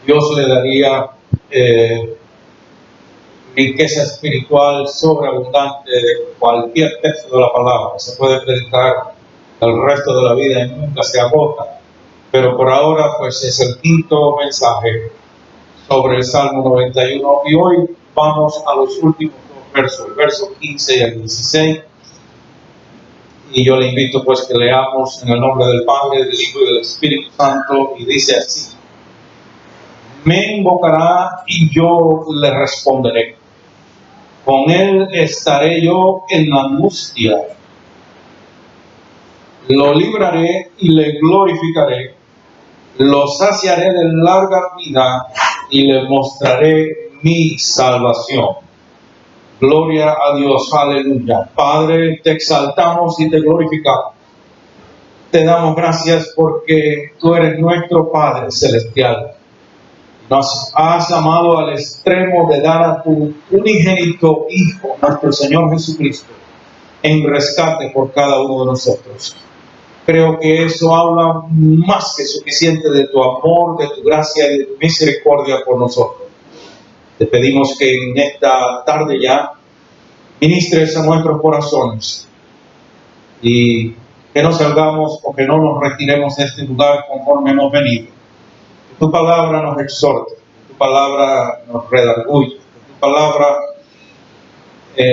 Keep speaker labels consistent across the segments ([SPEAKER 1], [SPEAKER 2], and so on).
[SPEAKER 1] Dios le daría riqueza espiritual sobreabundante de cualquier texto de la palabra. Se puede predicar el resto de la vida y nunca se agota. Pero por ahora, pues es el quinto mensaje sobre el Salmo 91. Y hoy vamos a los últimos dos versos, el verso 15 y el 16. Y yo le invito pues que leamos en el nombre del Padre, del Hijo y del Espíritu Santo. Y dice así: me invocará y yo le responderé. Con él estaré yo en la angustia. Lo libraré y le glorificaré. Lo saciaré de larga vida y le mostraré mi salvación. Gloria a Dios, aleluya. Padre, te exaltamos y te glorificamos. Te damos gracias porque tú eres nuestro Padre celestial. Nos has amado al extremo de dar a tu unigénito Hijo, nuestro Señor Jesucristo, en rescate por cada uno de nosotros. Creo que eso habla más que suficiente de tu amor, de tu gracia y de tu misericordia por nosotros. Te pedimos que en esta tarde ya ministres a nuestros corazones y que no salgamos o que no nos retiremos de este lugar conforme hemos venido. Que tu palabra nos exhorte, que tu palabra nos redarguye, que tu palabra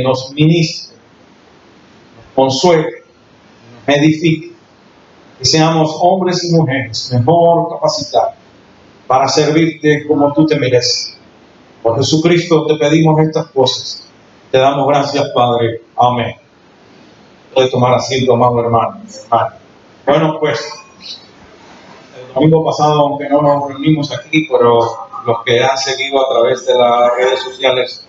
[SPEAKER 1] nos ministre, nos consuele, nos edifique. Que seamos hombres y mujeres mejor capacitados para servirte como tú te mereces. Por Jesucristo te pedimos estas cosas. Te damos gracias, Padre. Amén. Puede tomar asiento, amado hermano. Bueno, pues, el domingo pasado, aunque no nos reunimos aquí, pero los que han seguido a través de las redes sociales,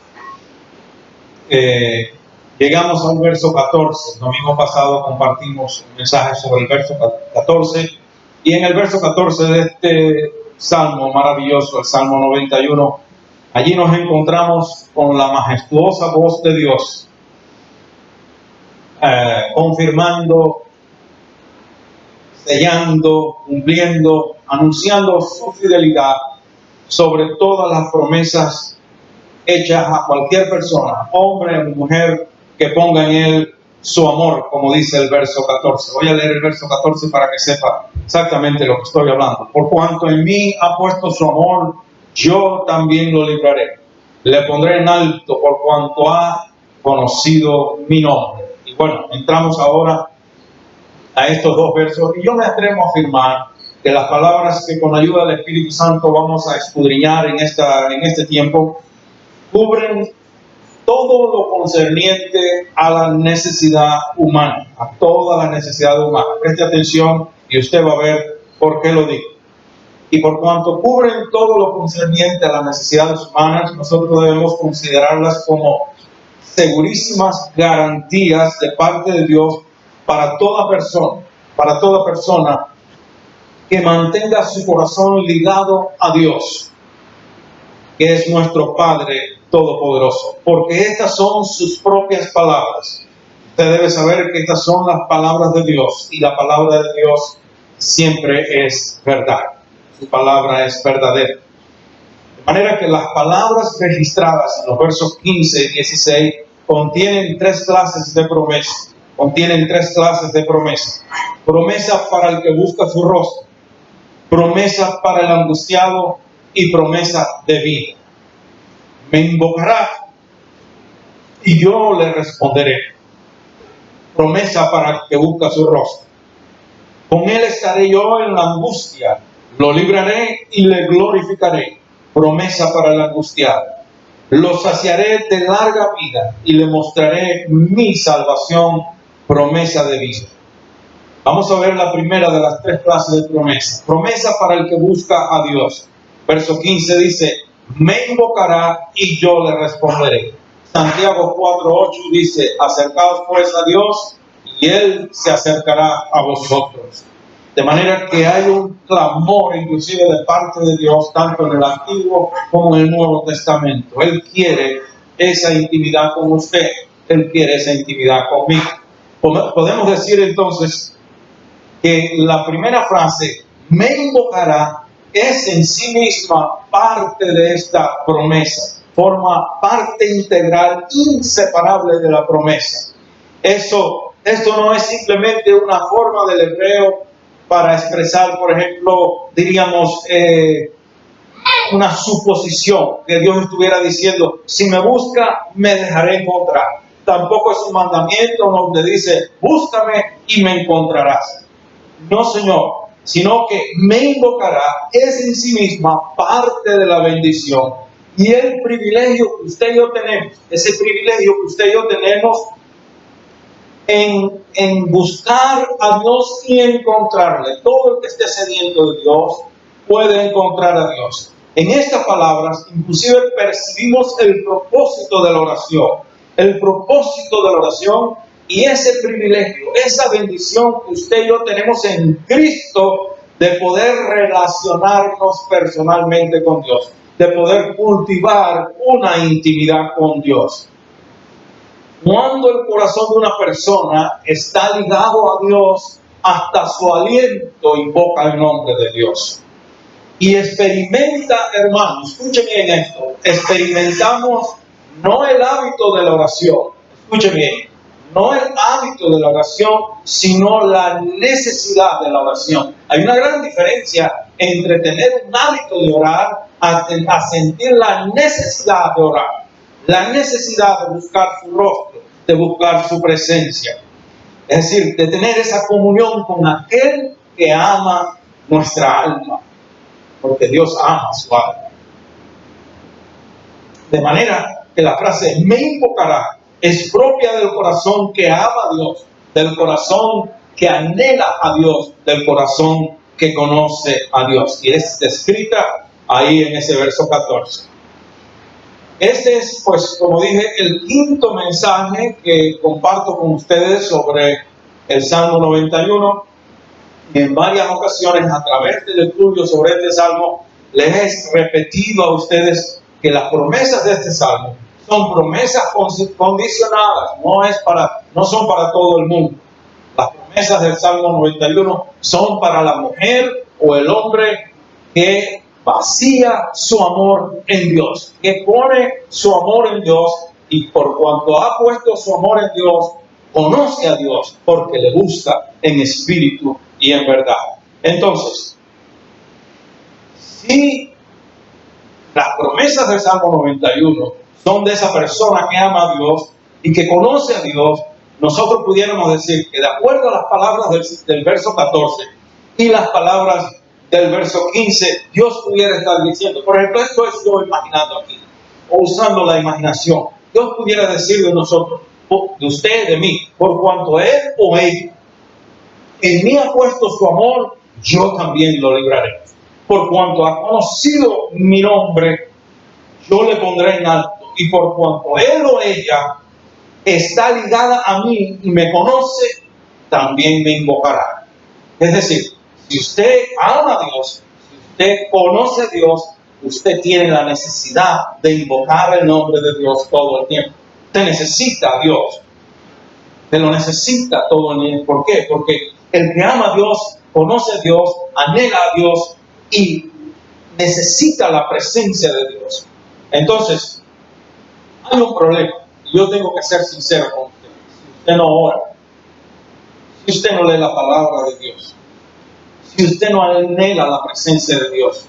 [SPEAKER 1] llegamos a un verso 14. El domingo pasado compartimos un mensaje sobre el verso 14. Y en el verso 14 de este salmo maravilloso, el Salmo 91, allí nos encontramos con la majestuosa voz de Dios, confirmando, sellando, cumpliendo, anunciando su fidelidad sobre todas las promesas hechas a cualquier persona, hombre o mujer, que ponga en él su amor, como dice el verso 14. Voy a leer el verso 14 para que sepa exactamente lo que estoy hablando. Por cuanto en mí ha puesto su amor, yo también lo libraré. Le pondré en alto por cuanto ha conocido mi nombre. Y bueno, entramos ahora a estos dos versos y yo me atrevo a afirmar que las palabras que con ayuda del Espíritu Santo vamos a escudriñar en este tiempo cubren todo lo concerniente a la necesidad humana, a toda la necesidad humana. Preste atención y usted va a ver por qué lo digo. Y por cuanto cubren todo lo concerniente a las necesidades humanas, nosotros debemos considerarlas como segurísimas garantías de parte de Dios para toda persona que mantenga su corazón ligado a Dios, que es nuestro Padre Todopoderoso, porque estas son sus propias palabras. Usted debe saber que estas son las palabras de Dios, y la palabra de Dios siempre es verdad. Su palabra es verdadera. De manera que las palabras registradas en los versos 15 y 16 contienen tres clases de promesas. Promesa para el que busca su rostro, promesa para el angustiado y promesa de vida. Me invocará y yo le responderé. Promesa para el que busca su rostro. Con él estaré yo en la angustia. Lo libraré y le glorificaré. Promesa para el angustiado. Lo saciaré de larga vida y le mostraré mi salvación. Promesa de vida. Vamos a ver la primera de las tres clases de promesa. Promesa para el que busca a Dios. Verso 15 dice: me invocará y yo le responderé. Santiago 4:8 dice: acercaos pues a Dios y Él se acercará a vosotros. De manera que hay un clamor inclusive de parte de Dios, tanto en el Antiguo como en el Nuevo Testamento. Él quiere esa intimidad con usted. Él quiere esa intimidad conmigo. Podemos decir entonces que la primera frase, me invocará, es en sí misma parte de esta promesa, forma parte integral, inseparable de la promesa. Esto no es simplemente una forma del hebreo para expresar, por ejemplo, diríamos, una suposición, que Dios estuviera diciendo, si me busca, me dejaré encontrar. Tampoco es un mandamiento donde dice, búscame y me encontrarás. No, Señor, sino que me invocará, es en sí misma parte de la bendición. Y el privilegio que usted y yo tenemos, ese privilegio que usted y yo tenemos en buscar a Dios y encontrarle. Todo el que esté sediento de Dios puede encontrar a Dios. En estas palabras, inclusive percibimos el propósito de la oración. El propósito de la oración y ese privilegio, esa bendición que usted y yo tenemos en Cristo de poder relacionarnos personalmente con Dios, de poder cultivar una intimidad con Dios. Cuando el corazón de una persona está ligado a Dios, hasta su aliento invoca el nombre de Dios. Y experimenta, hermanos, escuchen bien esto, experimentamos no el hábito de la oración, escuchen bien, no el hábito de la oración, sino la necesidad de la oración. Hay una gran diferencia entre tener un hábito de orar a sentir la necesidad de orar, la necesidad de buscar su rostro, de buscar su presencia. Es decir, de tener esa comunión con aquel que ama nuestra alma, porque Dios ama su alma. De manera que la frase me invocará es propia del corazón que ama a Dios, del corazón que anhela a Dios, del corazón que conoce a Dios. Y es descrita ahí en ese verso 14. Este es, pues, como dije, el quinto mensaje que comparto con ustedes sobre el Salmo 91. Y en varias ocasiones, a través del estudio sobre este Salmo, les he repetido a ustedes que las promesas de este Salmo son promesas condicionadas, no son para todo el mundo. Las promesas del Salmo 91 son para la mujer o el hombre que vacía su amor en Dios, que pone su amor en Dios y por cuanto ha puesto su amor en Dios, conoce a Dios porque le gusta en espíritu y en verdad. Entonces, si las promesas del Salmo 91 son de esa persona que ama a Dios y que conoce a Dios, nosotros pudiéramos decir que de acuerdo a las palabras del verso 14 y las palabras del verso 15, Dios pudiera estar diciendo, por ejemplo, esto es yo imaginando aquí, o usando la imaginación, Dios pudiera decir de nosotros, de usted, de mí, por cuanto él o ella en mí ha puesto su amor, yo también lo libraré. Por cuanto ha conocido mi nombre, yo le pondré en alto. Y por cuanto él o ella está ligada a mí y me conoce, también me invocará. Es decir, si usted ama a Dios, si usted conoce a Dios, usted tiene la necesidad de invocar el nombre de Dios todo el tiempo. Usted necesita a Dios. Usted lo necesita todo el tiempo. ¿Por qué? Porque el que ama a Dios, conoce a Dios, anhela a Dios y necesita la presencia de Dios. Entonces, hay un problema. Yo tengo que ser sincero con usted. Si usted no ora, si usted no lee la palabra de Dios, si usted no anhela la presencia de Dios,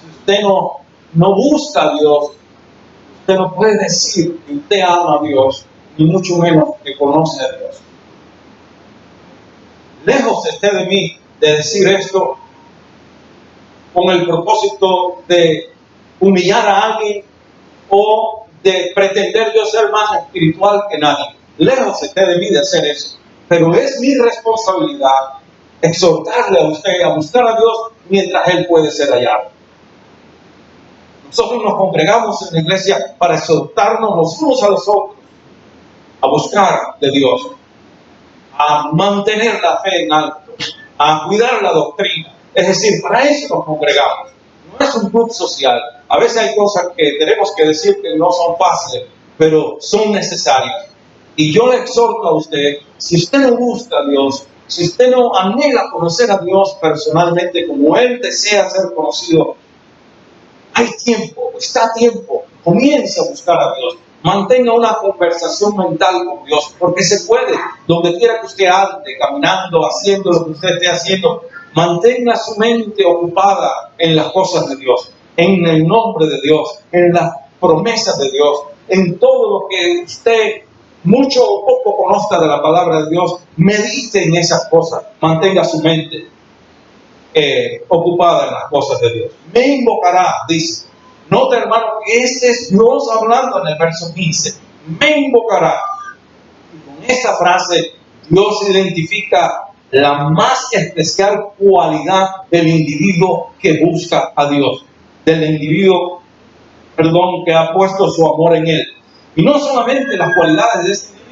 [SPEAKER 1] si usted no busca a Dios, usted no puede decir que usted ama a Dios, ni mucho menos que conoce a Dios. Lejos esté de mí de decir esto con el propósito de humillar a alguien o de pretender yo ser más espiritual que nadie. Lejos esté de mí de hacer eso. Pero es mi responsabilidad exhortarle a usted a buscar a Dios mientras Él puede ser hallado. Nosotros nos congregamos en la iglesia para exhortarnos los unos a los otros a buscar de Dios, a mantener la fe en alto, a cuidar la doctrina. Es decir, para eso nos congregamos. No es un club social. A veces hay cosas que tenemos que decir que no son fáciles, pero son necesarias. Y yo le exhorto a usted, si usted no busca a Dios, si usted no anhela conocer a Dios personalmente como Él desea ser conocido, hay tiempo, está a tiempo. Comience a buscar a Dios. Mantenga una conversación mental con Dios, porque se puede, donde quiera que usted ande, caminando, haciendo lo que usted esté haciendo, mantenga su mente ocupada en las cosas de Dios, en el nombre de Dios, en las promesas de Dios, en todo lo que usted mucho o poco conozca de la palabra de Dios. Medite en esas cosas, mantenga su mente ocupada en las cosas de Dios. Me invocará, dice. Nota, hermano, que este es Dios hablando en el verso 15. Me invocará. Y con esta frase, Dios identifica la más especial cualidad del individuo que busca a Dios, del individuo, que ha puesto su amor en Él. Y no solamente las cualidades de este individuo,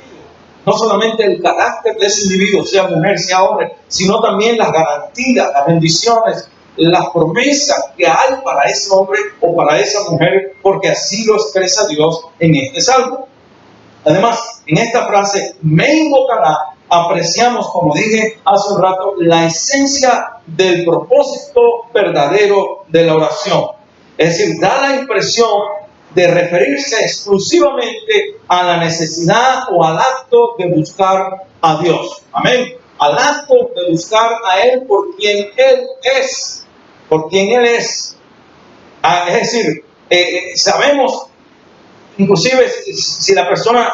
[SPEAKER 1] no solamente el carácter de ese individuo, sea mujer, sea hombre, sino también las garantías, las bendiciones, las promesas que hay para ese hombre o para esa mujer, porque así lo expresa Dios en este salmo. Además, en esta frase, me invocará, apreciamos, como dije hace un rato, la esencia del propósito verdadero de la oración. Es decir, da la impresión de referirse exclusivamente a la necesidad o al acto de buscar a Dios. Amén. Al acto de buscar a Él por quien Él es. Por quien Él es. Es decir, sabemos, inclusive si la persona,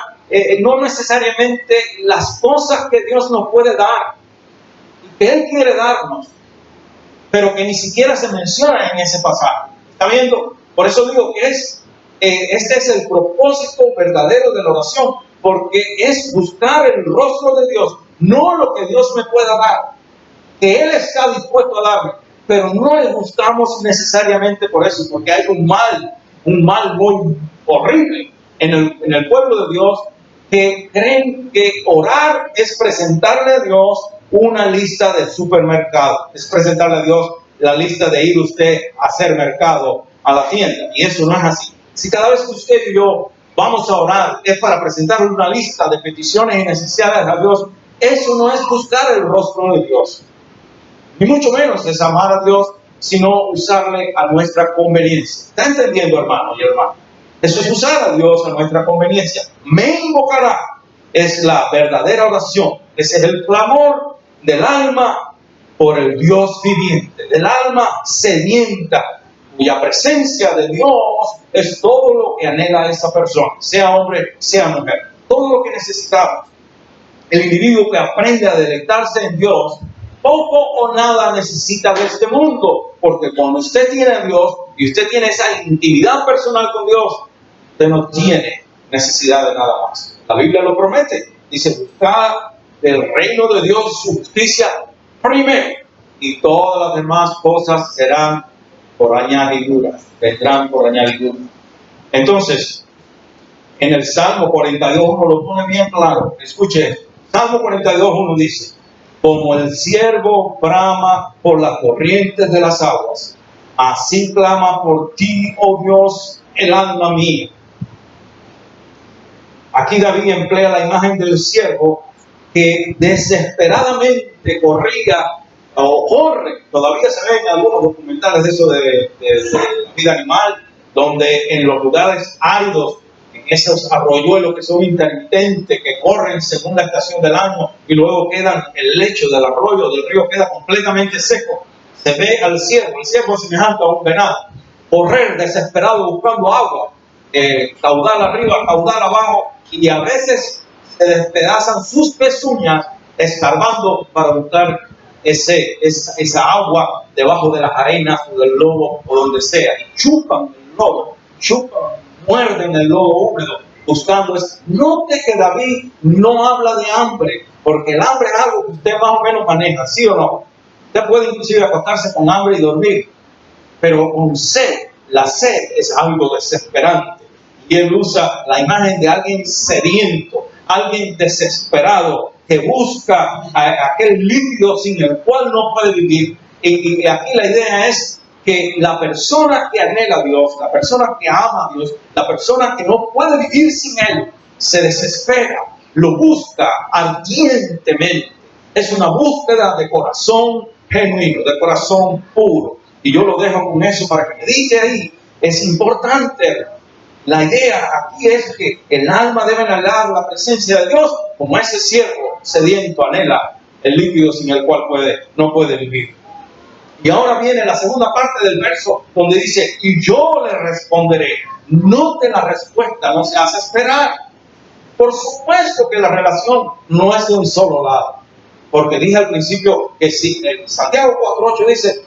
[SPEAKER 1] no necesariamente las cosas que Dios nos puede dar, y que Él quiere darnos, pero que ni siquiera se menciona en ese pasaje. ¿Está viendo? Por eso digo que este es el propósito verdadero de la oración, porque es buscar el rostro de Dios, no lo que Dios me pueda dar, que Él está dispuesto a darme, pero no le buscamos necesariamente por eso, porque hay un mal muy horrible en el pueblo de Dios, que creen que orar es presentarle a Dios una lista de supermercado, es presentarle a Dios la lista de ir usted a hacer mercado a la tienda, y eso no es así. Si cada vez que usted y yo vamos a orar es para presentarle una lista de peticiones y necesidades a Dios, eso no es buscar el rostro de Dios, ni mucho menos es amar a Dios, sino usarle a nuestra conveniencia. ¿Está entendiendo, hermano y hermana? Eso es usar a Dios a nuestra conveniencia. Me invocará es la verdadera oración. Ese es el clamor del alma por el Dios viviente, del alma sedienta, cuya presencia de Dios es todo lo que anhela esa persona, sea hombre, sea mujer. Todo lo que necesitamos. El individuo que aprende a deleitarse en Dios, poco o nada necesita de este mundo, porque cuando usted tiene a Dios y usted tiene esa intimidad personal con Dios, usted no tiene necesidad de nada más. La Biblia lo promete, dice: buscad el reino de Dios, su justicia primero, y todas las demás cosas serán por añadidura, vendrán por añadidura. Entonces, en el Salmo 42:1 lo pone bien claro. Escuche, Salmo 42:1 dice: como el ciervo brama por las corrientes de las aguas, así clama por ti, oh Dios, el alma mía. Aquí David emplea la imagen del ciervo que desesperadamente corría o corre. Todavía se ven algunos documentales de eso de la vida animal, donde en los lugares áridos, en esos arroyuelos que son intermitentes, que corren según la estación del año, y luego quedan, el lecho del arroyo, del río, queda completamente seco. Se ve al ciervo, el ciervo semejante a un venado, correr desesperado buscando agua, caudal arriba, caudal abajo, y a veces se despedazan sus pezuñas escarbando para buscar esa agua debajo de las arenas o del lodo o donde sea, y chupan el lodo, muerden el lodo húmedo buscando eso. Note que David no habla de hambre, porque el hambre es algo que usted más o menos maneja, ¿sí o no? Usted puede inclusive acostarse con hambre y dormir, pero con sed, la sed es algo desesperante. Y él usa la imagen de alguien sediento, alguien desesperado, que busca aquel líquido sin el cual no puede vivir. Y aquí la idea es que la persona que anhela a Dios, la persona que ama a Dios, la persona que no puede vivir sin Él, se desespera, lo busca ardientemente. Es una búsqueda de corazón genuino, de corazón puro. Y yo lo dejo con eso para que medite ahí. Es importante. La idea aquí es que el alma debe anhelar la presencia de Dios como ese siervo sediento anhela el líquido sin el cual no puede vivir. Y ahora viene la segunda parte del verso donde dice, y yo le responderé. Note la respuesta, no se hace esperar. Por supuesto que la relación no es de un solo lado. Porque dije al principio que si en Santiago 4:8 dice,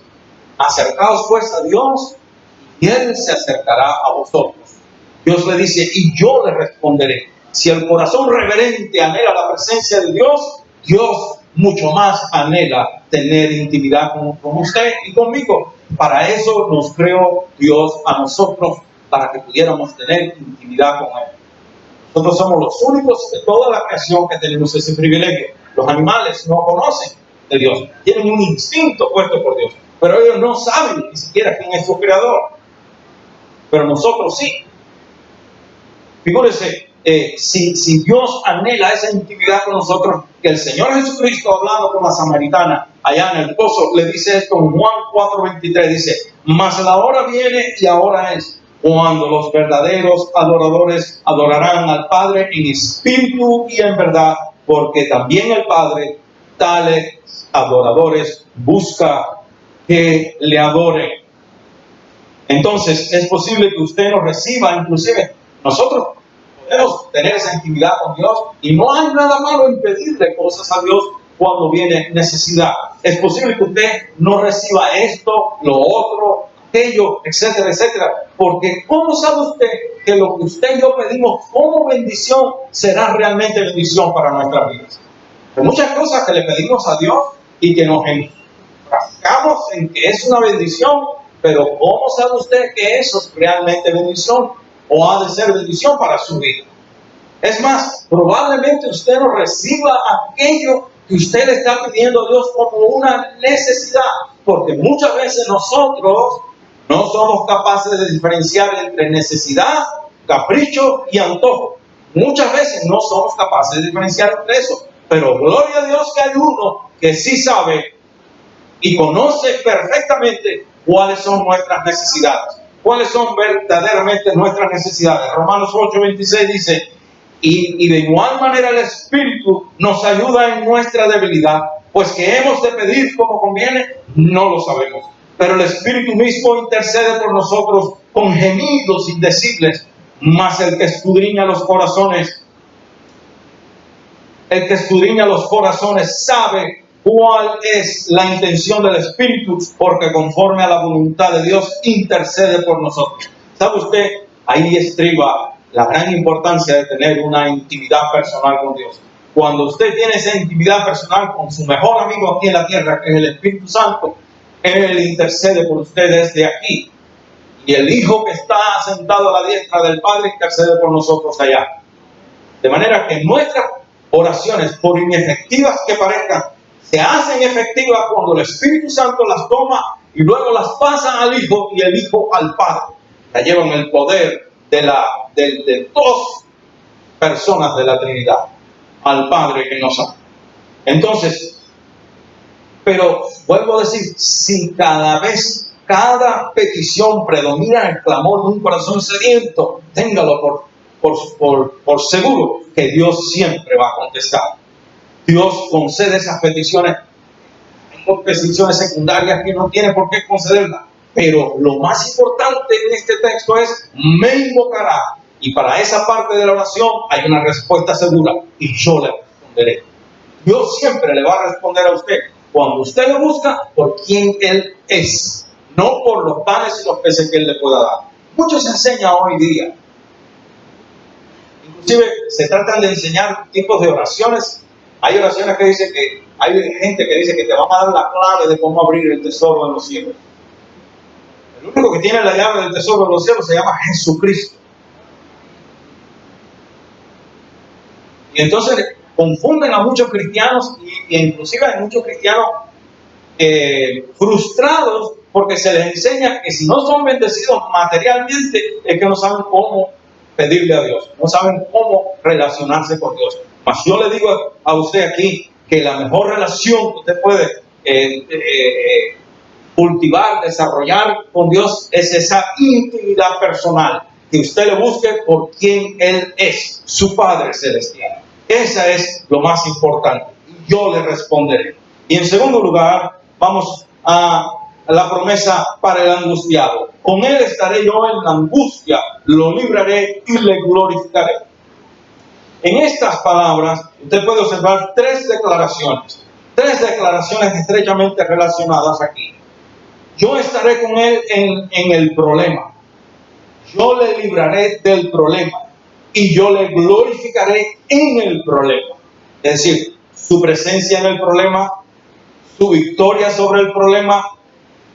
[SPEAKER 1] acercaos pues a Dios y Él se acercará a vosotros. Dios le dice, y yo le responderé. Si el corazón reverente anhela la presencia de Dios, Dios mucho más anhela tener intimidad con usted y conmigo. Para eso nos creó Dios a nosotros, para que pudiéramos tener intimidad con Él. Nosotros somos los únicos de toda la creación que tenemos ese privilegio. Los animales no conocen de Dios, tienen un instinto puesto por Dios, pero ellos no saben ni siquiera quién es su creador. Pero nosotros sí. Figúrese, si Dios anhela esa intimidad con nosotros, que el Señor Jesucristo, hablando con la samaritana allá en el pozo, le dice esto en Juan 4:23, dice, mas la hora viene y ahora es, cuando los verdaderos adoradores adorarán al Padre en espíritu y en verdad, porque también el Padre tales adoradores busca que le adoren. Entonces es posible que usted nos reciba, inclusive nosotros podemos tener esa intimidad con Dios y no hay nada malo en pedirle cosas a Dios cuando viene necesidad. Es posible que usted no reciba esto, lo otro, aquello, etcétera, etcétera, porque ¿cómo sabe usted que lo que usted y yo pedimos como bendición será realmente bendición para nuestras vidas? Hay muchas cosas que le pedimos a Dios y que nos enfrascamos en que es una bendición, pero ¿cómo sabe usted que eso es realmente bendición o ha de ser bendición para su vida? Es más, probablemente usted no reciba aquello que usted le está pidiendo a Dios como una necesidad, porque muchas veces nosotros no somos capaces de diferenciar entre necesidad, capricho y antojo. Muchas veces no somos capaces de diferenciar entre eso, pero gloria a Dios que hay uno que sí sabe y conoce perfectamente cuáles son nuestras necesidades, cuáles son verdaderamente nuestras necesidades. Romanos 8:26 dice, y de igual manera el Espíritu nos ayuda en nuestra debilidad, pues que hemos de pedir como conviene, no lo sabemos. Pero el Espíritu mismo intercede por nosotros con gemidos indecibles, mas el que escudriña los corazones sabe cuál es la intención del Espíritu, porque conforme a la voluntad de Dios intercede por nosotros. ¿Sabe usted? Ahí estriba la gran importancia de tener una intimidad personal con Dios. Cuando usted tiene esa intimidad personal con su mejor amigo aquí en la tierra, que es el Espíritu Santo, Él intercede por usted desde aquí. Y el Hijo que está sentado a la diestra del Padre intercede por nosotros allá. De manera que nuestras oraciones, por inefectivas que parezcan, se hacen efectivas cuando el Espíritu Santo las toma y luego las pasa al Hijo y el Hijo al Padre. La llevan el poder de dos personas de la Trinidad, al Padre que nos ama. Entonces, pero vuelvo a decir, si cada petición predomina el clamor de un corazón sediento, téngalo por seguro que Dios siempre va a contestar. Dios concede esas peticiones. Hay peticiones secundarias que no tiene por qué concederlas. Pero lo más importante en este texto es, me invocará. Y para esa parte de la oración hay una respuesta segura. Y yo le responderé. Dios siempre le va a responder a usted cuando usted lo busca por quien Él es. No por los panes y los peces que Él le pueda dar. Mucho se enseña hoy día. Inclusive se tratan de enseñar tipos de oraciones. Hay oraciones que dicen que, hay gente que dice que te van a dar la clave de cómo abrir el tesoro de los cielos. El único que tiene la llave del tesoro de los cielos se llama Jesucristo. Y entonces confunden a muchos cristianos y inclusive hay muchos cristianos frustrados porque se les enseña que si no son bendecidos materialmente es que no saben cómo pedirle a Dios, no saben cómo relacionarse con Dios. Mas yo le digo a usted aquí que la mejor relación que usted puede cultivar, desarrollar con Dios es esa intimidad personal, que usted le busque por quien Él es, su Padre Celestial. Esa es lo más importante. Yo le responderé. Y en segundo lugar, vamos a la promesa para el angustiado. Con Él estaré yo en la angustia, lo libraré y le glorificaré. En estas palabras, usted puede observar tres declaraciones estrechamente relacionadas aquí. Yo estaré con Él en el problema. Yo le libraré del problema y yo le glorificaré en el problema. Es decir, su presencia en el problema, su victoria sobre el problema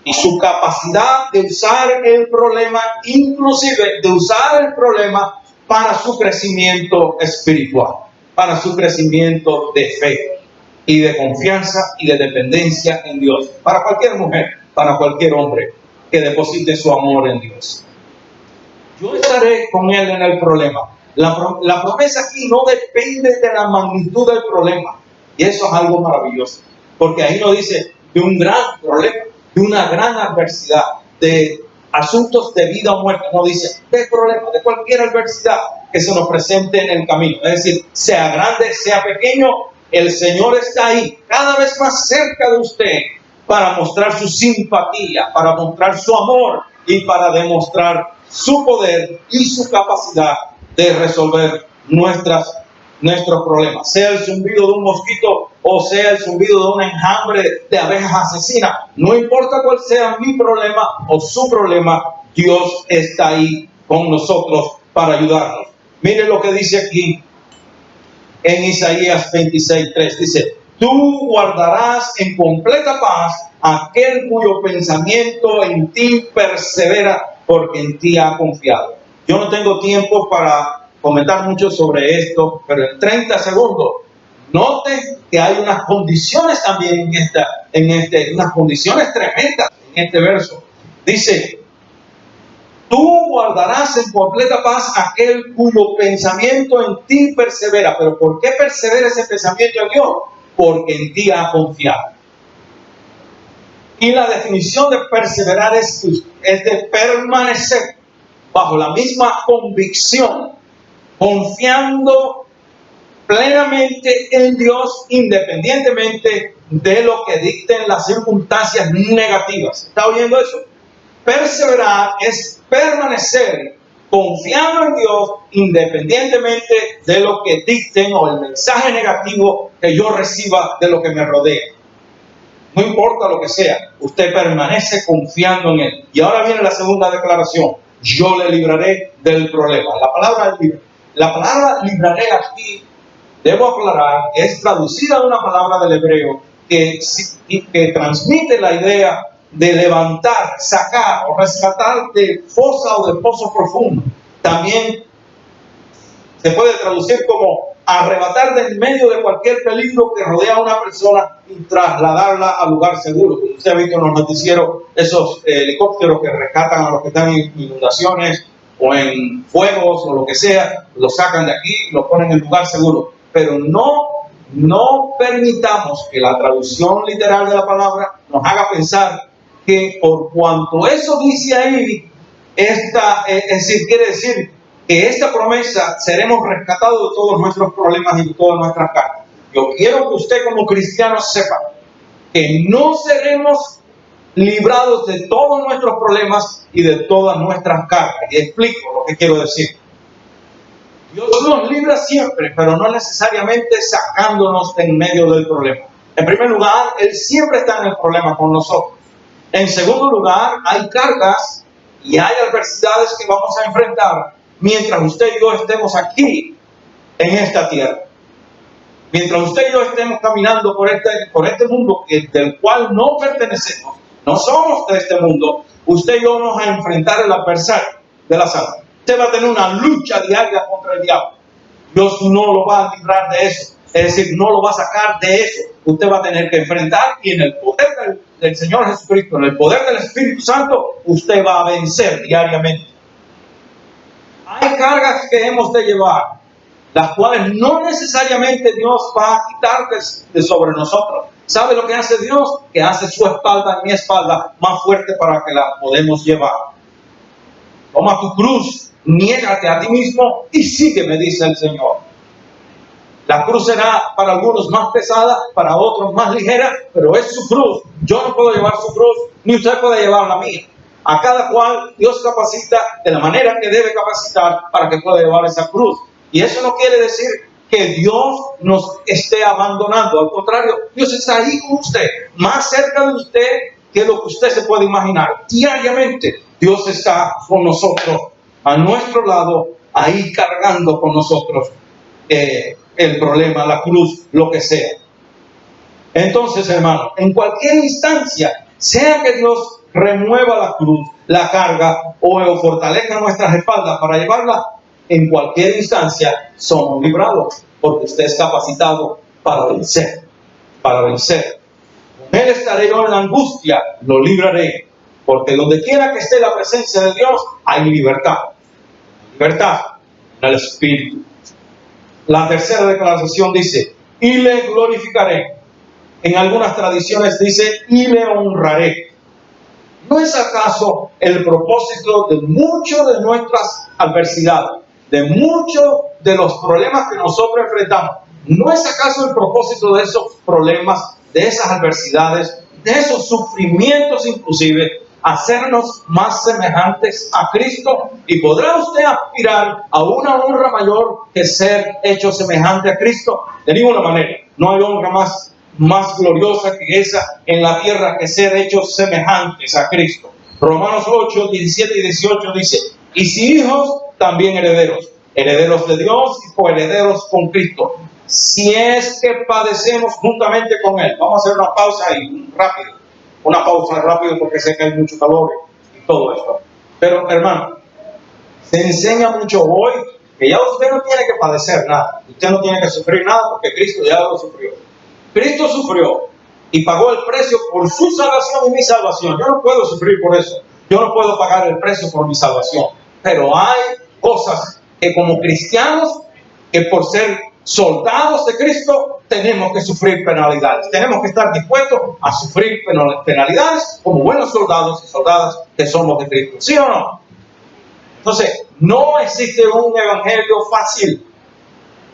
[SPEAKER 1] y su capacidad de usar el problema, inclusive de usar el problema para su crecimiento espiritual, para su crecimiento de fe y de confianza y de dependencia en Dios. Para cualquier mujer, para cualquier hombre que deposite su amor en Dios. Yo estaré con Él en el problema. La promesa aquí no depende de la magnitud del problema. Y eso es algo maravilloso. Porque ahí no dice de un gran problema, de una gran adversidad, de asuntos de vida o muerte. No dice de problema, de cualquier adversidad que se nos presente en el camino. Es decir, sea grande, sea pequeño, el Señor está ahí, cada vez más cerca de usted, para mostrar su simpatía, para mostrar su amor y para demostrar su poder y su capacidad de resolver nuestros problemas. Sea el zumbido de un mosquito o sea el zumbido de un enjambre de abejas asesinas. No importa cuál sea mi problema o su problema, Dios está ahí con nosotros para ayudarnos. Miren lo que dice aquí en Isaías 26:3. Dice: tú guardarás en completa paz aquel cuyo pensamiento en ti persevera, porque en ti ha confiado. Yo no tengo tiempo para comentar mucho sobre esto, pero en 30 segundos, note que hay unas condiciones también unas condiciones tremendas en este verso. Dice: tú guardarás en completa paz aquel cuyo pensamiento en ti persevera. ¿Pero por qué persevera ese pensamiento en Dios? Porque en ti ha confiado. Y la definición de perseverar es de permanecer bajo la misma convicción, confiando plenamente en Dios, independientemente de lo que dicten las circunstancias negativas. ¿Está oyendo eso? Perseverar es permanecer confiando en Dios, independientemente de lo que dicten o el mensaje negativo que yo reciba de lo que me rodea. No importa lo que sea, usted permanece confiando en Él. Y ahora viene la segunda declaración: yo le libraré del problema. La palabra libraré aquí, debo aclarar, es traducida de una palabra del hebreo que transmite la idea de levantar, sacar o rescatar de fosa o de pozo profundo. También se puede traducir como arrebatar del medio de cualquier peligro que rodea a una persona y trasladarla al lugar seguro. Como usted ha visto en los noticieros, esos helicópteros que rescatan a los que están en inundaciones o en fuegos o lo que sea, los sacan de aquí y los ponen en lugar seguro. Pero no permitamos que la traducción literal de la palabra nos haga pensar que por cuanto eso dice ahí, quiere decir que esta promesa seremos rescatados de todos nuestros problemas y de todas nuestras cargas. Yo quiero que usted como cristiano sepa que no seremos librados de todos nuestros problemas y de todas nuestras cargas. Y explico lo que quiero decir. Dios nos libra siempre, pero no necesariamente sacándonos en medio del problema. En primer lugar, Él siempre está en el problema con nosotros. En segundo lugar, hay cargas y hay adversidades que vamos a enfrentar mientras usted y yo estemos aquí en esta tierra. Mientras usted y yo estemos caminando por este mundo del cual no pertenecemos, no somos de este mundo, usted y yo vamos a enfrentar el adversario de la sangre. Usted va a tener una lucha diaria contra el diablo. Dios no lo va a librar de eso. Es decir, no lo va a sacar de eso. Usted va a tener que enfrentar, y en el poder del Señor Jesucristo, en el poder del Espíritu Santo, usted va a vencer diariamente. Hay cargas que hemos de llevar, las cuales no necesariamente Dios va a quitar de sobre nosotros. ¿Sabe lo que hace Dios? Que hace su espalda y mi espalda más fuerte para que la podemos llevar. Toma tu cruz, niégate a ti mismo y sígueme, dice el Señor. La cruz será para algunos más pesada, para otros más ligera, pero es su cruz. Yo no puedo llevar su cruz, ni usted puede llevar la mía. A cada cual Dios capacita de la manera que debe capacitar para que pueda llevar esa cruz. Y eso no quiere decir que Dios nos esté abandonando. Al contrario, Dios está ahí con usted, más cerca de usted que lo que usted se puede imaginar. Diariamente Dios está con nosotros, a nuestro lado, ahí cargando con nosotros el problema, la cruz, lo que sea. Entonces, hermano, en cualquier instancia, sea que Dios remueva la cruz, la carga o fortalezca nuestras espaldas para llevarla, en cualquier instancia somos librados, porque usted es capacitado para vencer, para vencer. Con Él estaré yo en la angustia, lo libraré, porque donde quiera que esté la presencia de Dios, hay libertad. Libertad en el Espíritu. La tercera declaración dice, y le glorificaré. En algunas tradiciones dice, y le honraré. ¿No es acaso el propósito de muchas de nuestras adversidades, de muchos de los problemas que nosotros enfrentamos? ¿No es acaso el propósito de esos problemas, de esas adversidades, de esos sufrimientos inclusive, hacernos más semejantes a Cristo? ¿Y podrá usted aspirar a una honra mayor que ser hecho semejante a Cristo? De ninguna manera. No hay honra más gloriosa que esa en la tierra que ser hechos semejantes a Cristo. Romanos 8, 17 y 18 dice, y si hijos, también herederos, herederos de Dios y coherederos con Cristo, si es que padecemos juntamente con Él. Vamos a hacer una pausa ahí, rápido. Una pausa rápido porque sé que hay mucho calor y todo esto. Pero hermano, se enseña mucho hoy que ya usted no tiene que padecer nada. Usted no tiene que sufrir nada porque Cristo ya lo sufrió. Cristo sufrió y pagó el precio por su salvación y mi salvación. Yo no puedo sufrir por eso. Yo no puedo pagar el precio por mi salvación. Pero hay cosas que como cristianos, que por ser soldados de Cristo, tenemos que sufrir penalidades. Tenemos que estar dispuestos a sufrir penalidades como buenos soldados y soldadas que somos de Cristo. ¿Sí o no? Entonces, no existe un evangelio fácil.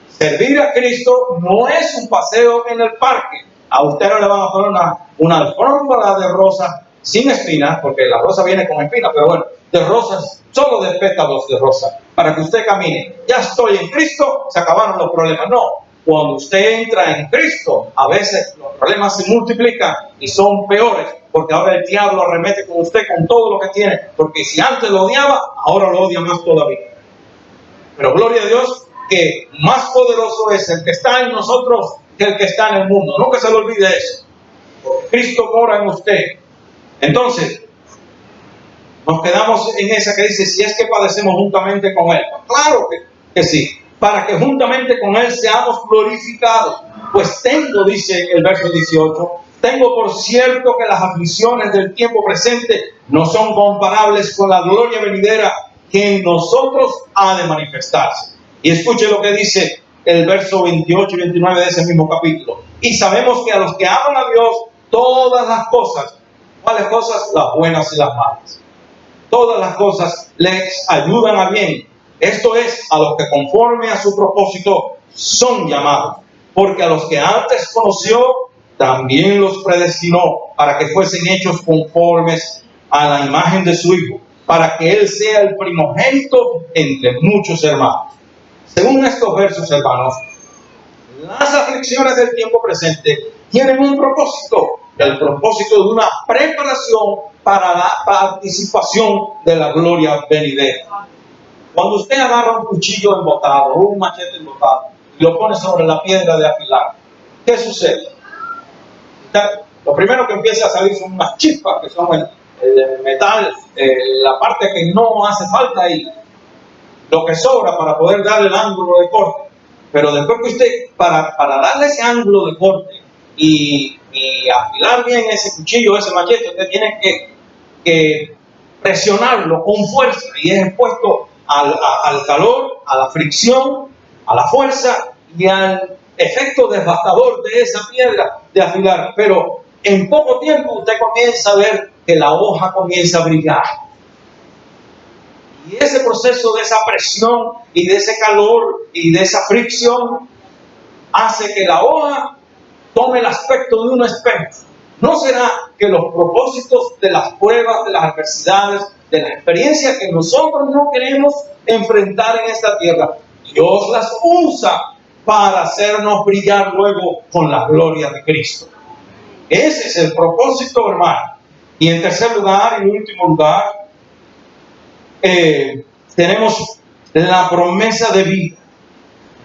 [SPEAKER 1] Servir a Cristo no es un paseo en el parque. A usted no le van a poner una alfombra de rosas sin espinas, porque la rosa viene con espinas, pero bueno, de rosas, solo de pétalos de rosa, para que usted camine. Ya estoy en Cristo, se acabaron los problemas. No, cuando usted entra en Cristo, a veces los problemas se multiplican y son peores, porque ahora el diablo arremete con usted con todo lo que tiene, porque si antes lo odiaba, ahora lo odia más todavía. Pero gloria a Dios, que más poderoso es el que está en nosotros que el que está en el mundo. Nunca se le olvide eso. Porque Cristo mora en usted. Entonces, nos quedamos en esa que dice, si es que padecemos juntamente con Él. Claro que sí. Para que juntamente con Él seamos glorificados. Pues tengo, dice el verso 18, tengo por cierto que las aflicciones del tiempo presente no son comparables con la gloria venidera que en nosotros ha de manifestarse. Y escuche lo que dice el verso 28 y 29 de ese mismo capítulo. Y sabemos que a los que aman a Dios, todas las cosas, ¿cuáles cosas? Las buenas y las malas. Todas las cosas les ayudan a bien. Esto es, a los que conforme a su propósito son llamados. Porque a los que antes conoció, también los predestinó para que fuesen hechos conformes a la imagen de su Hijo, para que Él sea el primogénito entre muchos hermanos. Según estos versos, hermanos, las aflicciones del tiempo presente tienen un propósito, el propósito de una preparación para la participación de la gloria venidera. Cuando usted agarra un cuchillo embotado o un machete embotado y lo pone sobre la piedra de afilar, ¿qué sucede? Lo primero que empieza a salir son unas chispas que son el metal, la parte que no hace falta ahí, lo que sobra para poder darle el ángulo de corte. Pero después que usted, para darle ese ángulo de corte y afilar bien ese cuchillo, ese machete, usted tiene que presionarlo con fuerza y es expuesto al calor, a la fricción, a la fuerza y al efecto devastador de esa piedra de afilar. Pero en poco tiempo usted comienza a ver que la hoja comienza a brillar. Y ese proceso de esa presión y de ese calor y de esa fricción hace que la hoja tome el aspecto de un espejo. ¿No será que los propósitos de las pruebas, de las adversidades, de las experiencias que nosotros no queremos enfrentar en esta tierra, Dios las usa para hacernos brillar luego con la gloria de Cristo? Ese es el propósito, hermano. Y en tercer lugar y último lugar, tenemos la promesa de vida.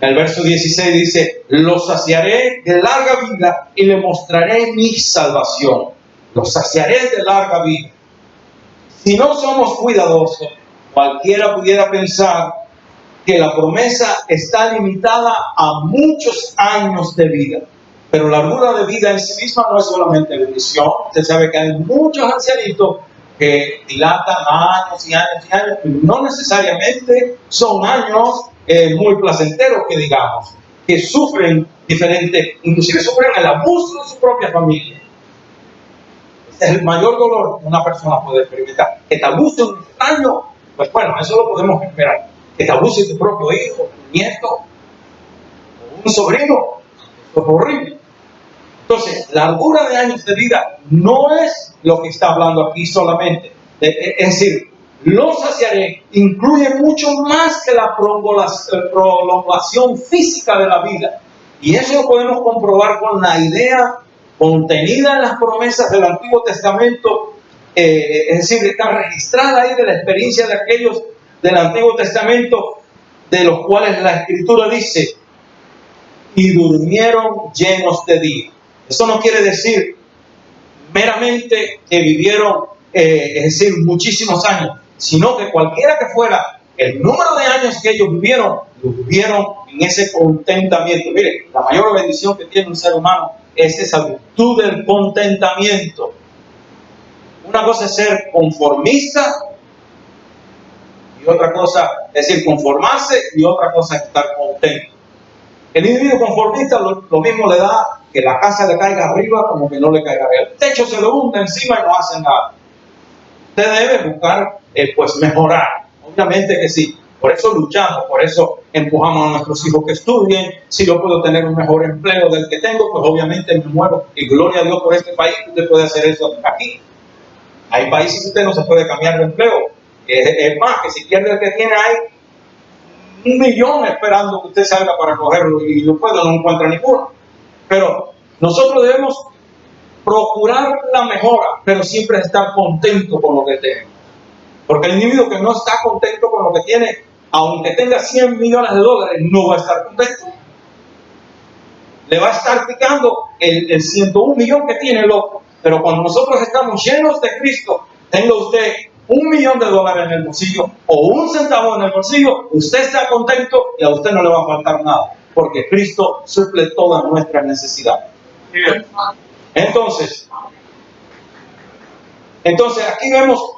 [SPEAKER 1] El verso 16 dice: los saciaré de larga vida y le mostraré mi salvación. Los saciaré de larga vida. Si no somos cuidadosos, cualquiera pudiera pensar que la promesa está limitada a muchos años de vida. Pero la largura de vida en sí misma no es solamente bendición. Usted sabe que hay muchos ancianitos que dilatan años y años y años. No necesariamente son años muy placenteros, que digamos, que sufren diferente, inclusive sufren el abuso de su propia familia. Ese es el mayor dolor que una persona puede experimentar. Que te abuse un extraño, pues bueno, eso lo podemos esperar. Que te abuse tu propio hijo, tu nieto, o un sobrino, eso es horrible. Entonces, la largura de años de vida no es lo que está hablando aquí solamente. Es decir, los saciaré incluye mucho más que la prolongación física de la vida. Y eso lo podemos comprobar con la idea contenida en las promesas del Antiguo Testamento. Es decir, está registrada ahí de la experiencia de aquellos del Antiguo Testamento, de los cuales la Escritura dice: y durmieron llenos de día. Eso no quiere decir meramente que vivieron, es decir, muchísimos años, sino que cualquiera que fuera el número de años que ellos vivieron, lo vivieron en ese contentamiento. Mire, la mayor bendición que tiene un ser humano es esa virtud del contentamiento. Una cosa es ser conformista y otra cosa es decir, conformarse, y otra cosa es estar contento. El individuo conformista lo mismo le da que la casa le caiga arriba como que no le caiga arriba. El techo se lo hunde encima y no hace nada. Usted debe buscar, pues mejorar. Obviamente que sí. Por eso luchamos, por eso empujamos a nuestros hijos que estudien. Si yo puedo tener un mejor empleo del que tengo, pues obviamente me muevo. Y gloria a Dios por este país, usted puede hacer eso aquí. Hay países que usted no se puede cambiar de empleo. Es más, que si pierde el que tiene, hay 1 millón esperando que usted salga para cogerlo y no puede, no encuentra ninguno. Pero nosotros debemos procurar la mejora, pero siempre estar contento con lo que tenemos. Porque el individuo que no está contento con lo que tiene, aunque tenga 100 millones de dólares, no va a estar contento. Le va a estar picando el 101 millón que tiene, loco. Pero cuando nosotros estamos llenos de Cristo, tenga usted 1 millón de dólares en el bolsillo o 1 centavo en el bolsillo, usted está contento y a usted no le va a faltar nada, porque Cristo suple todas nuestras necesidades. Entonces aquí vemos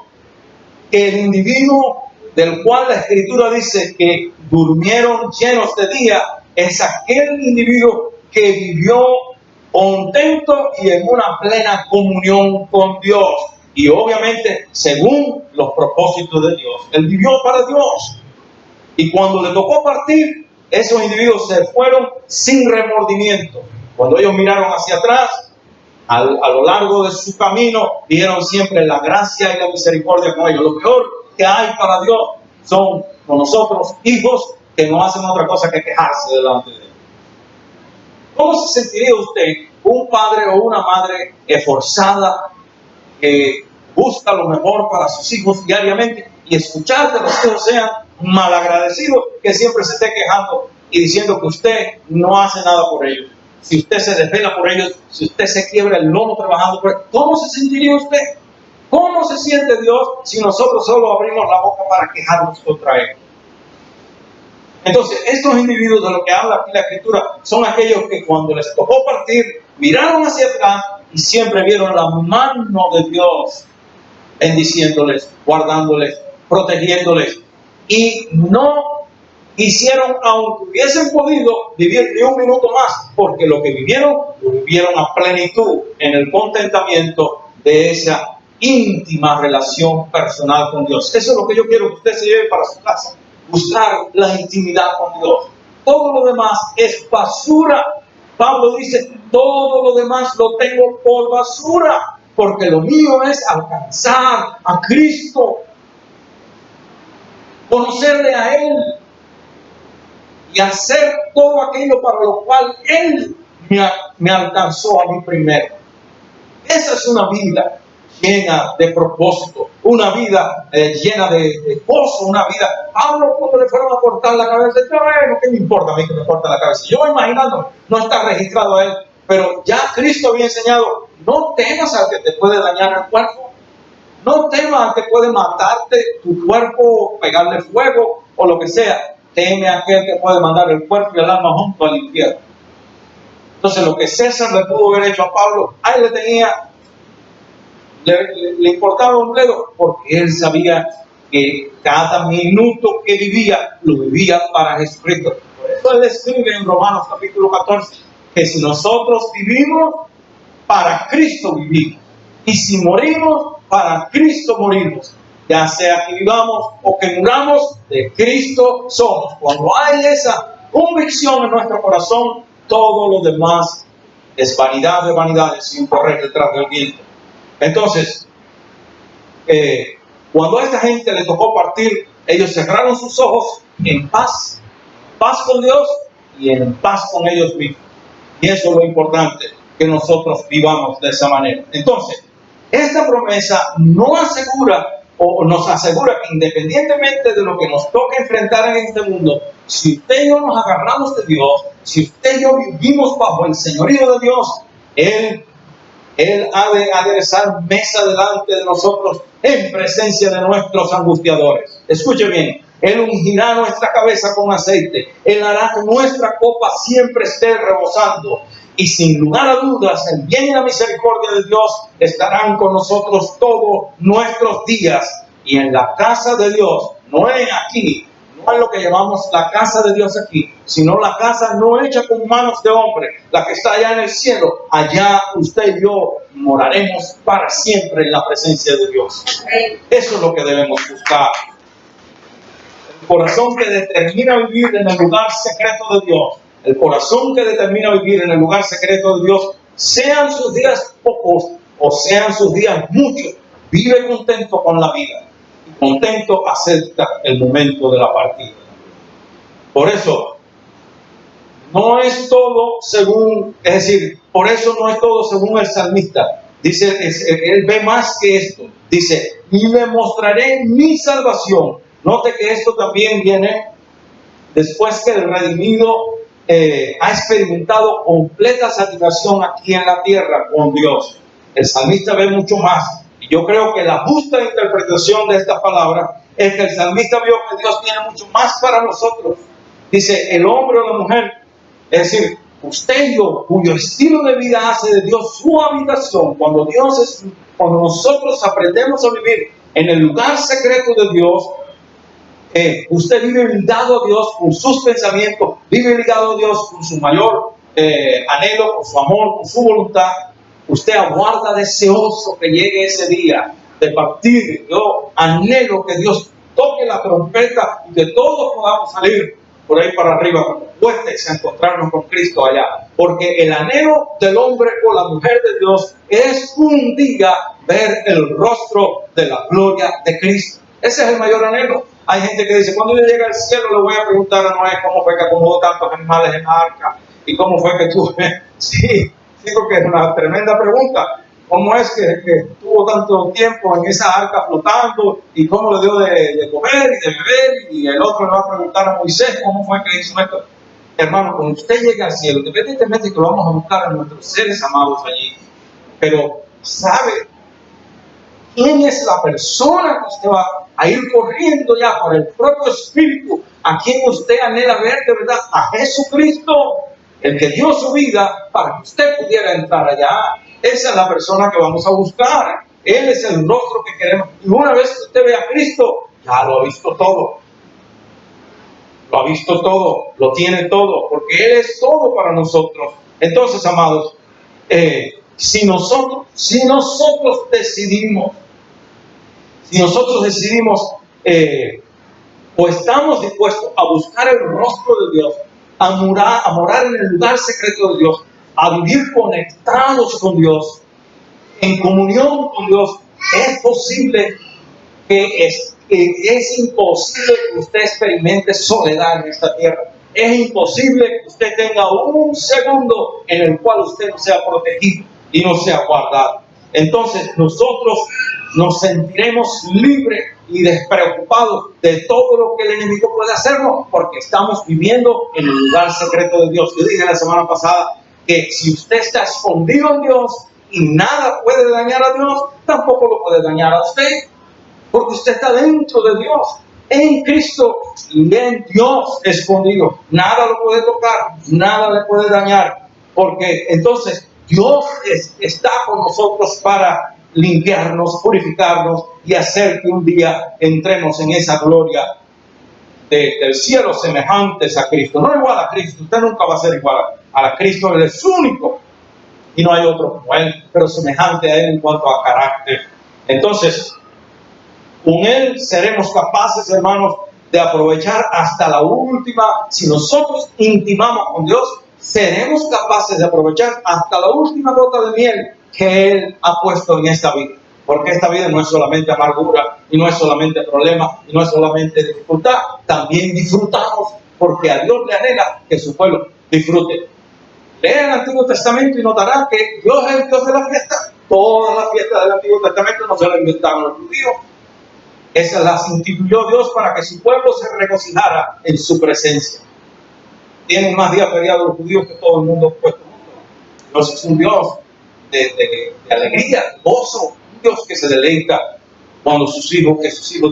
[SPEAKER 1] que el individuo del cual la Escritura dice que durmieron llenos de día es aquel individuo que vivió contento y en una plena comunión con Dios. Y obviamente, según los propósitos de Dios, él vivió para Dios. Y cuando le tocó partir, esos individuos se fueron sin remordimiento. Cuando ellos miraron hacia atrás, a lo largo de su camino, vieron siempre la gracia y la misericordia con ellos. Lo peor que hay para Dios son con nosotros, hijos que no hacen otra cosa que quejarse delante de él. ¿Cómo se sentiría usted, un padre o una madre esforzada, que busca lo mejor para sus hijos diariamente, y escuchar que los hijos sean malagradecidos, que siempre se esté quejando y diciendo que usted no hace nada por ellos? Si usted se desvela por ellos, si usted se quiebra el lomo trabajando por ellos, ¿cómo se sentiría usted? ¿Cómo se siente Dios si nosotros solo abrimos la boca para quejarnos contra él? Entonces, estos individuos de lo que habla aquí la Escritura son aquellos que cuando les tocó partir, miraron hacia atrás y siempre vieron la mano de Dios bendiciéndoles, guardándoles, protegiéndoles, y no hicieron, aunque hubiesen podido vivir ni un minuto más, porque lo que vivieron, lo vivieron a plenitud en el contentamiento de esa íntima relación personal con Dios. Eso es lo que yo quiero que usted se lleve para su casa, buscar la intimidad con Dios. Todo lo demás es basura. Pablo dice, todo lo demás lo tengo por basura, porque lo mío es alcanzar a Cristo, conocerle a Él y hacer todo aquello para lo cual Él me alcanzó a mí primero. Esa es una vida llena de propósito, una vida llena de gozo, una vida. Pablo, cuando le fueron a cortar la cabeza, dice, bueno, ¿qué me importa a mí que me corten la cabeza? Yo imaginando, no está registrado a él, pero ya Cristo había enseñado, no temas al que te puede dañar el cuerpo, no temas al que puede matarte tu cuerpo, pegarle fuego o lo que sea, teme a aquel que puede mandar el cuerpo y el alma junto al infierno. Entonces lo que César le pudo haber hecho a Pablo, a él le importaba un bledo, porque él sabía que cada minuto que vivía, lo vivía para Jesucristo. Por eso él escribe en Romanos capítulo 14, que si nosotros vivimos, para Cristo vivimos. Y si morimos, para Cristo morimos. Ya sea que vivamos o que muramos, de Cristo somos. Cuando hay esa convicción en nuestro corazón, todo lo demás es vanidad de vanidades sin correr detrás del viento. Entonces, cuando a esta gente le tocó partir, ellos cerraron sus ojos en paz con Dios y en paz con ellos mismos. Y eso es lo importante, que nosotros vivamos de esa manera. Entonces, esta promesa no asegura o nos asegura que independientemente de lo que nos toque enfrentar en este mundo, si usted y yo nos agarramos de Dios, si usted y yo vivimos bajo el señorío de Dios, Él ha de aderezar mesa delante de nosotros en presencia de nuestros angustiadores. Escuche bien, Él ungirá nuestra cabeza con aceite. Él hará que nuestra copa siempre esté rebosando. Y sin lugar a dudas, el bien y la misericordia de Dios estarán con nosotros todos nuestros días. Y en la casa de Dios, no en aquí, no es lo que llamamos la casa de Dios aquí, sino la casa no hecha con manos de hombre, la que está allá en el cielo. Allá usted y yo moraremos para siempre en la presencia de Dios. Eso es lo que debemos buscar. El corazón que determina vivir en el lugar secreto de Dios, el corazón que determina vivir en el lugar secreto de Dios, sean sus días pocos o sean sus días muchos, vive contento con la vida. Contento acepta el momento de la partida. Por eso, no es todo según, es decir, por eso no es todo según el salmista. Dice, él ve más que esto. Dice, y le mostraré mi salvación. Note que esto también viene después que el redimido ha experimentado completa satisfacción aquí en la tierra con Dios. El salmista ve mucho más. Y yo creo que la justa interpretación de esta palabra es que el salmista vio que Dios tiene mucho más para nosotros. Dice, el hombre o la mujer, es decir, usted y yo, cuyo estilo de vida hace de Dios su habitación, cuando nosotros aprendemos a vivir en el lugar secreto de Dios, usted vive ligado a Dios con sus pensamientos, vive ligado a Dios con su mayor anhelo, con su amor, con su voluntad. Usted aguarda deseoso que llegue ese día de partir. Yo anhelo que Dios toque la trompeta y que todos podamos salir por ahí para arriba como puestos a encontrarnos con Cristo allá. Porque el anhelo del hombre o la mujer de Dios es un día ver el rostro de la gloria de Cristo. Ese es el mayor anhelo. Hay gente que dice, cuando yo llegue al cielo le voy a preguntar a Noé cómo fue que acomodó tantos animales en la arca y cómo fue que tuve. Sí, digo que es una tremenda pregunta. ¿Cómo es que tuvo tanto tiempo en esa arca flotando y cómo le dio de comer y de beber? Y el otro le va a preguntar a Moisés cómo fue que hizo esto. Hermano, cuando usted llega al cielo, independientemente de que lo vamos a buscar a nuestros seres amados allí, pero sabe quién es la persona que usted va a ir corriendo ya por el propio Espíritu, a quien usted anhela ver de verdad, a Jesucristo, el que dio su vida para que usted pudiera entrar allá. Esa es la persona que vamos a buscar. Él es el rostro que queremos. Y una vez que usted ve a Cristo, ya lo ha visto todo. lo ha visto todo, lo tiene todo, porque Él es todo para nosotros. Entonces, amados, si nosotros decidimos, o estamos dispuestos a buscar el rostro de Dios, a morar en el lugar secreto de Dios, a vivir conectados con Dios, en comunión con Dios, es posible es imposible que usted experimente soledad en esta tierra. Es imposible que usted tenga un segundo en el cual usted no sea protegido y no sea guardado. Entonces nosotros nos sentiremos libres y despreocupados de todo lo que el enemigo puede hacernos, porque estamos viviendo en el lugar secreto de Dios. Yo dije la semana pasada que si usted está escondido en Dios y nada puede dañar a Dios, tampoco lo puede dañar a usted, porque usted está dentro de Dios, en Cristo y en Dios escondido. Nada lo puede tocar, nada le puede dañar, porque entonces Dios está con nosotros para limpiarnos, purificarnos y hacer que un día entremos en esa gloria del cielo, semejantes a Cristo. No igual a Cristo, usted nunca va a ser igual a Cristo, Él es único y no hay otro como Él, pero semejante a Él en cuanto a carácter. Entonces, con Él seremos capaces, hermanos, de aprovechar hasta la última. Si nosotros intimamos con Dios, seremos capaces de aprovechar hasta la última gota de miel que Él ha puesto en esta vida. Porque esta vida no es solamente amargura, y no es solamente problema, y no es solamente dificultad. También disfrutamos, porque a Dios le anhela que su pueblo disfrute. Lea el Antiguo Testamento y notará que Dios es el Dios de la fiesta. Todas las fiestas del Antiguo Testamento no se las inventaron los judíos. Esas las instituyó Dios para que su pueblo se regocijara en su presencia. Tienen más días feriados los judíos que todo el mundo puesto. Dios es un Dios de alegría, de gozo, un Dios que se deleita cuando sus hijos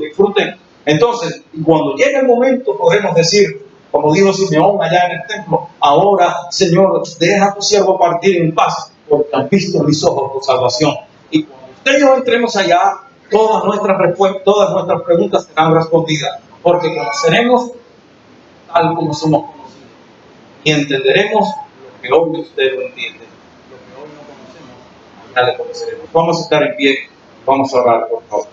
[SPEAKER 1] disfruten. Entonces, cuando llegue el momento, podremos decir, como dijo Simeón allá en el templo: ahora, Señor, deja a tu siervo partir en paz, porque han visto en mis ojos tu salvación. Y cuando usted y yo entremos allá, todas nuestras preguntas serán respondidas, porque conoceremos tal como somos conocidos y entenderemos lo que hoy usted no entiende, lo que hoy no conocemos, ya le conoceremos. Vamos a estar en pie, vamos a orar, por favor.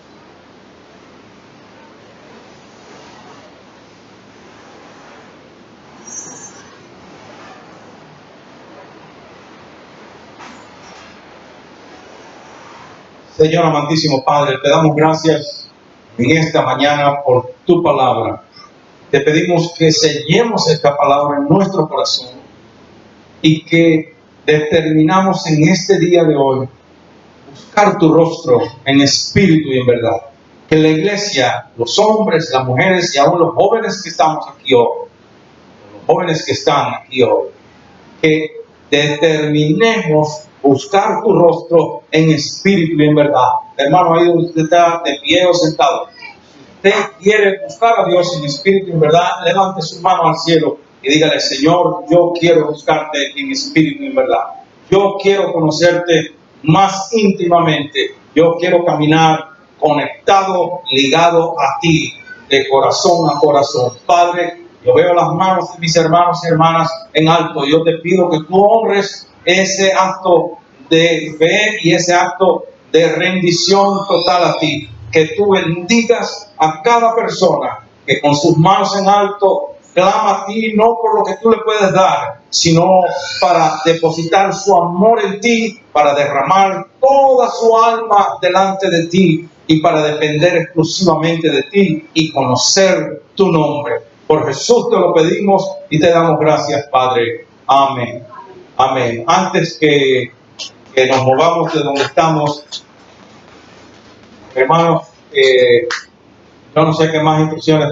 [SPEAKER 1] Señor amantísimo Padre, te damos gracias en esta mañana por tu palabra. Te pedimos que sellemos esta palabra en nuestro corazón y que determinamos en este día de hoy buscar tu rostro en espíritu y en verdad. Que la iglesia, los hombres, las mujeres y aún los jóvenes que estamos aquí hoy, que determinemos buscar tu rostro en espíritu y en verdad. Hermano, ahí donde usted está de pie o sentado, si usted quiere buscar a Dios en espíritu y en verdad, levante su mano al cielo y dígale: Señor, yo quiero buscarte en espíritu y en verdad. Yo quiero conocerte más íntimamente. Yo quiero caminar conectado, ligado a ti, de corazón a corazón. Padre, yo veo las manos de mis hermanos y hermanas en alto. Yo te pido que tú honres ese acto de fe y ese acto de rendición total a ti. Que tú bendigas a cada persona que con sus manos en alto clama a ti, no por lo que tú le puedes dar, sino para depositar su amor en ti, para derramar toda su alma delante de ti y para depender exclusivamente de ti y conocer tu nombre. Por Jesús te lo pedimos y te damos gracias, Padre. Amén. Amén. Antes que nos movamos de donde estamos, hermanos, yo no sé qué más instrucciones